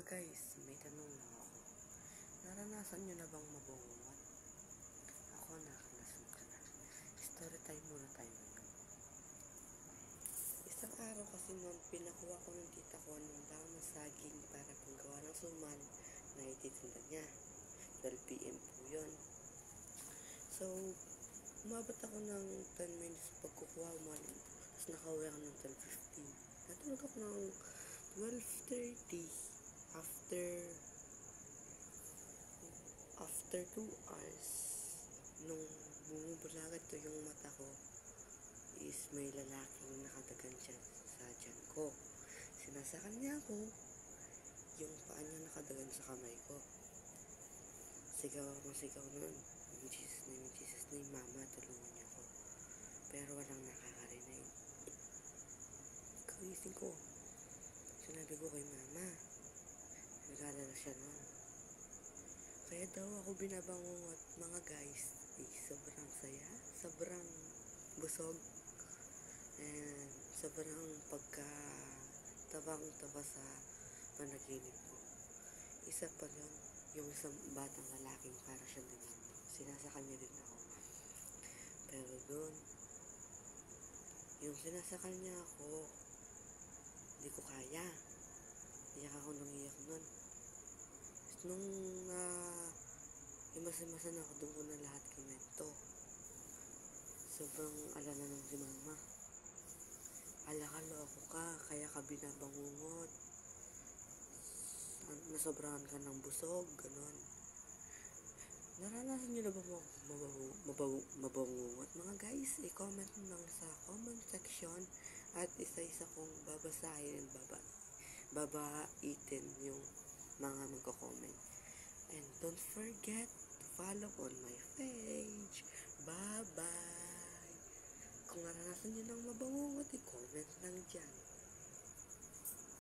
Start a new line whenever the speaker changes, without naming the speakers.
Guys, may tanong lang ako. Naranasan nyo na bang mabungot? Ako nakanasan ko na. Story time muna tayo ngayon. Isang araw kasi noon, pinakuha ko ng tita ko ng daon ng saging para panggawa ng suman na ititinda niya. 12 PM po yun. So, umabot ako ng 10 minutes pagkukuha umalim. Tapos nakauwi ako ng 12:15. Natulog ako ng 12:30. After 2 hours, nung bumubulagat to yung mata ko, is may lalaking nakadagan dyan sa tiyan ko. Sinasakan niya ako, yung paa niya nakadagan sa kamay ko. Sigaw akong sigaw nun. In Jesus name, Mama, tulungan niya ako. Pero walang nakakarinig. Kagising ko. Sinabi ko kay Mama. Nag-alala siya nun. Kaya daw ako binabangungot, mga guys. Sobrang saya, sobrang busog, and sobrang pagkatabang-taba sa panaginip ko. Isa pa yun, yung isang batang lalaking para siya demonyo. Sinasakan niya din ako. Pero dun, yung sinasakal niya ako, hindi ko kaya. Iyak ako nung iyak nun. Nung imas-imasan ako, doon ko na lahat kinento. Sobrang alala ng si Mama. Alakalo ka, kaya ka binabangungot. Nasobrahan ka ng busog, ganon. Naranasan nyo na ba mabangungot? Mga guys, i-comment lang sa comment section at isa-isa kong babasahin and babaitin yung mga magko-comment. And don't forget to follow on my page. Bye-bye! Kung naranasan nyo ng mabangungot, i-comment lang dyan.